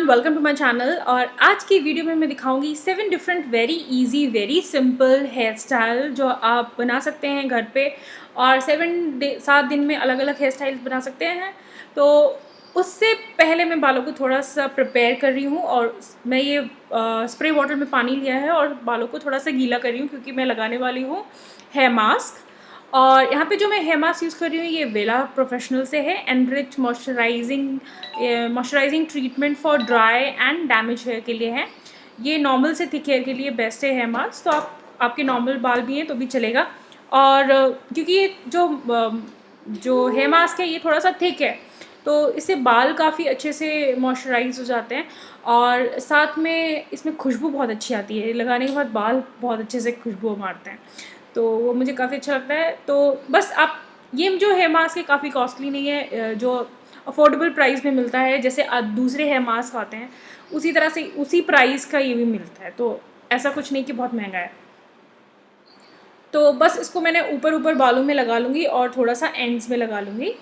Welcome to my channel. और आज की वीडियो में मैं दिखाऊंगी 7 different very easy very simple hair style जो आप बना सकते हैं घर पे और 7 दिन में अलग अलग हेयर स्टाइल्स बना सकते हैं। तो उससे पहले मैं बालों को थोड़ा सा प्रिपेयर कर रही हूँ और मैं ये स्प्रे बॉटल में पानी लिया है और बालों को थोड़ा सा गीला कर रही हूँ क्योंकि मैं लगाने वाली हूँ हेयर मास्क। और यहाँ पे जो मैं हेयर मास्क यूज़ कर रही हूँ ये वेला प्रोफेशनल से है, enrich moisturising treatment for dry and damage hair के लिए है। ये नॉर्मल से थिक हेयर के लिए बेस्ट है हेयर मास्क, तो आपके नॉर्मल बाल भी हैं तो भी चलेगा। और क्योंकि ये जो हेयर मास्क है ये थोड़ा सा थिक है तो इससे बाल काफ़ी अच्छे से मॉइस्चराइज हो जाते हैं और साथ में इसमें खुशबू बहुत अच्छी आती है। लगाने के बाद बाल बहुत अच्छे से खुशबू मारते हैं, तो वो मुझे काफ़ी अच्छा लगता है। तो बस आप ये जो हेयर मास्क है काफ़ी कॉस्टली नहीं है, जो अफोर्डेबल प्राइस में मिलता है जैसे दूसरे हेयर मास्क आते हैं उसी तरह से उसी प्राइस का ये भी मिलता है, तो ऐसा कुछ नहीं कि बहुत महंगा है। तो बस इसको मैंने ऊपर ऊपर बालों में लगा लूँगी और थोड़ा सा एंड्स में लगा लूँगी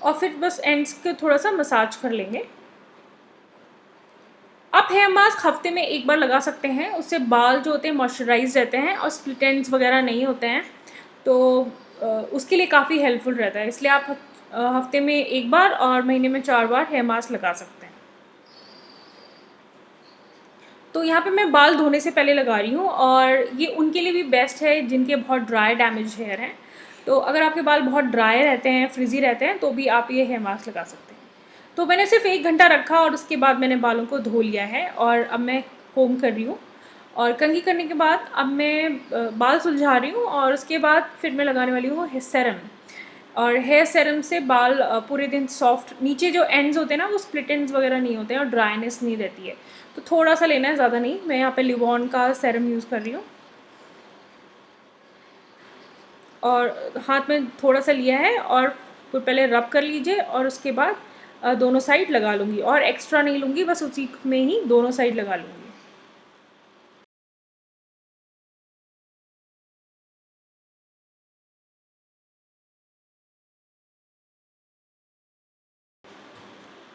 और फिर बस एंड्स को थोड़ा सा मसाज कर लेंगे। आप हेयर मास्क हफ्ते में एक बार लगा सकते हैं, उससे बाल जो होते हैं मॉइस्चराइज रहते हैं और स्प्लिट एंड्स वगैरह नहीं होते हैं, तो उसके लिए काफ़ी हेल्पफुल रहता है। इसलिए आप हफ्ते में एक बार और महीने में 4 बार हेयर मास्क लगा सकते हैं। तो यहाँ पे मैं बाल धोने से पहले लगा रही हूँ और ये उनके लिए भी बेस्ट है जिनके बहुत ड्राई डैमेज हेयर हैं। तो अगर आपके बाल बहुत ड्राई रहते हैं, फ्रिजी रहते हैं, तो भी आप ये हेयर मास्क लगा सकते हैं। तो मैंने सिर्फ 1 घंटा रखा और उसके बाद मैंने बालों को धो लिया है और अब मैं कोम कर रही हूँ और कंघी करने के बाद अब मैं बाल सुलझा रही हूँ और उसके बाद फिर मैं लगाने वाली हूँ हेयर सेरम। और हेयर सेरम से बाल पूरे दिन सॉफ्ट, नीचे जो एंड्स होते हैं ना वो स्प्लिट एंड्स वगैरह नहीं होते हैं और ड्राइनेस नहीं रहती है। तो थोड़ा सा लेना है, ज़्यादा नहीं। मैं यहाँ पे लिवॉन का सेरम यूज़ कर रही हूँ और हाथ में थोड़ा सा लिया है और पहले रब कर लीजिए और उसके बाद दोनों साइड लगा लूँगी और एक्स्ट्रा नहीं लूँगी, बस उसी में ही दोनों साइड लगा लूँगी।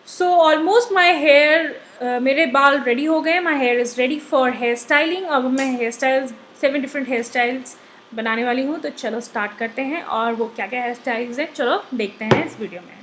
सो ऑलमोस्ट माई हेयर, मेरे बाल रेडी हो गए। My hair is ready for hair styling. अब मैं hair styles 7 different hair styles बनाने वाली हूँ, तो चलो स्टार्ट करते हैं। और वो क्या क्या हेयर स्टाइल्स हैं चलो देखते हैं इस वीडियो में।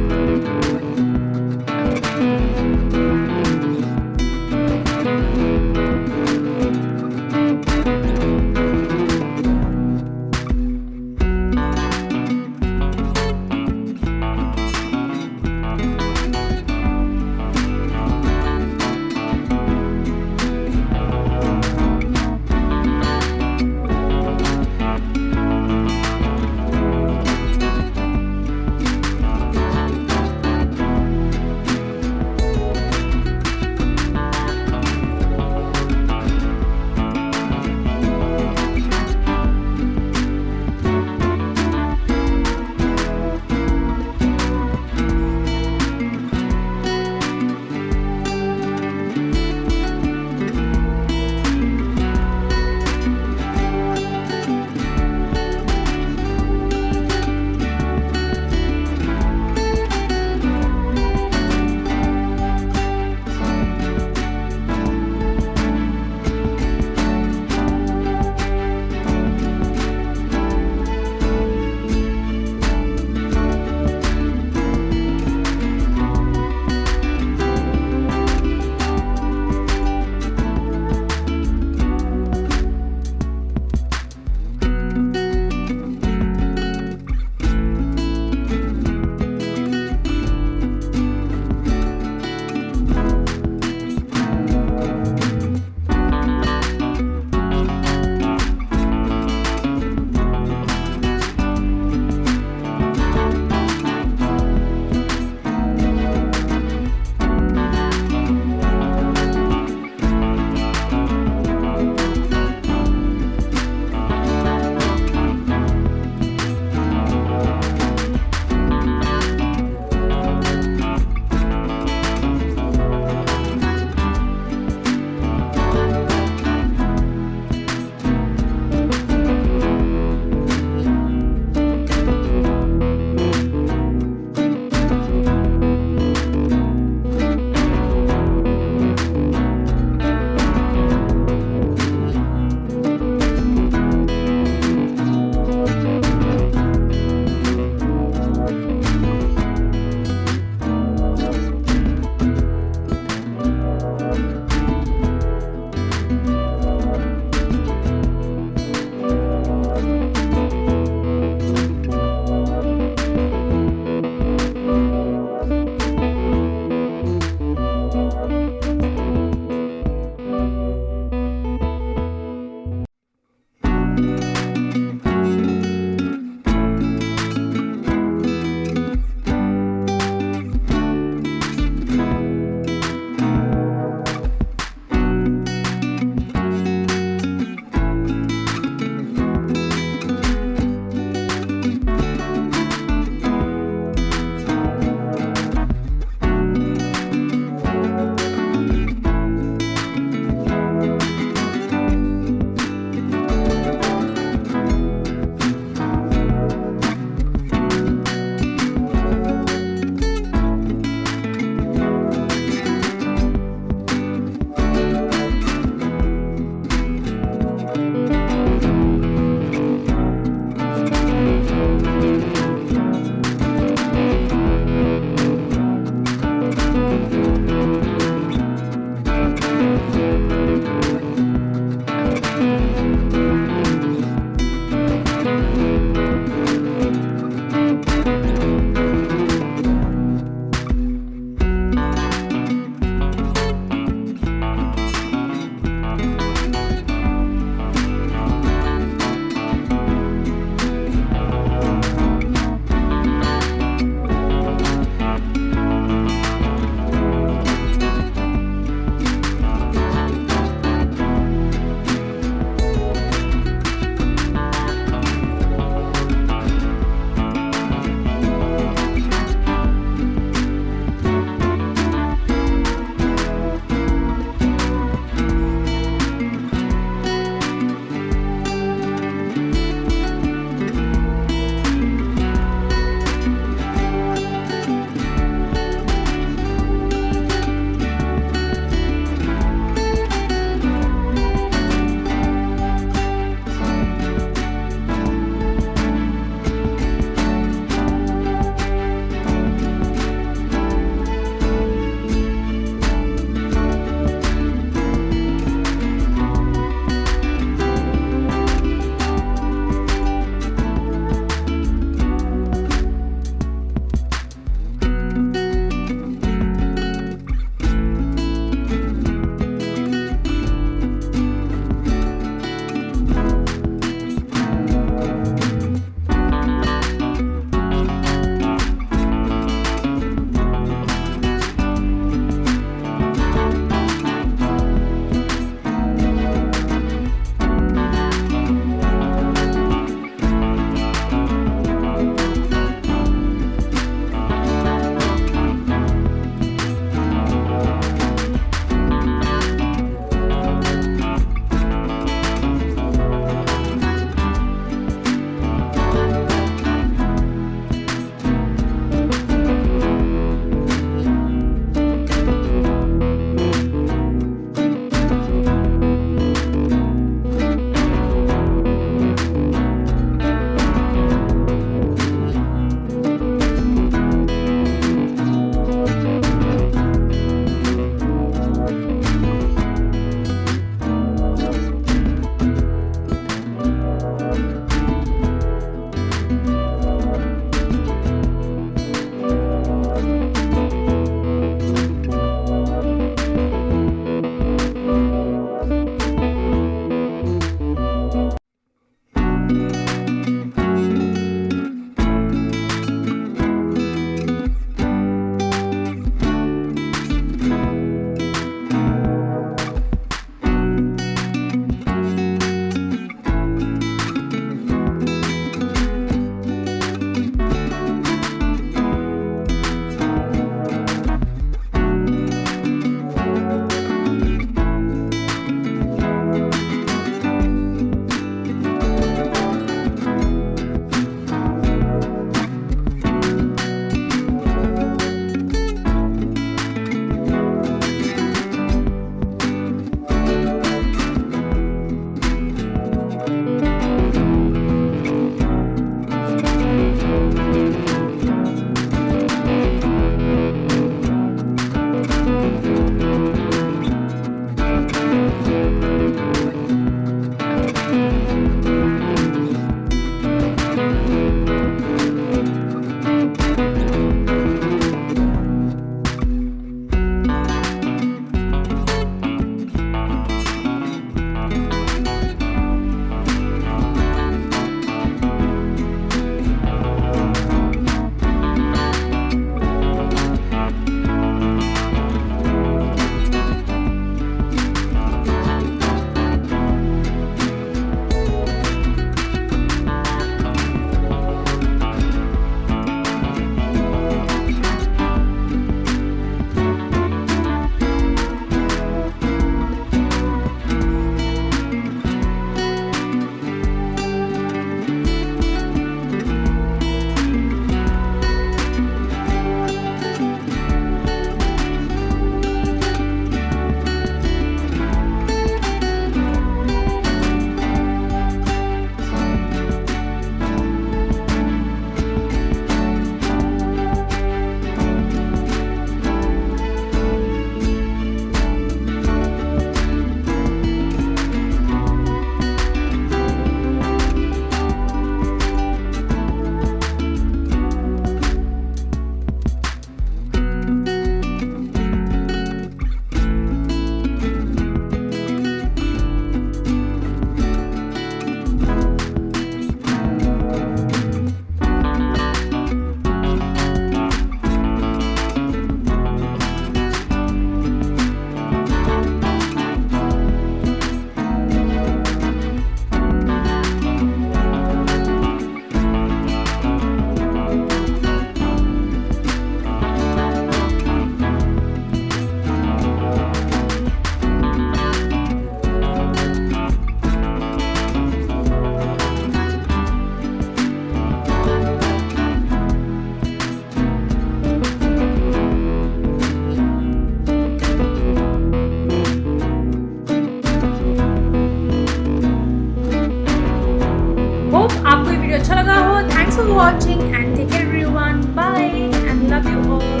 watching and take care everyone. Bye and love you all.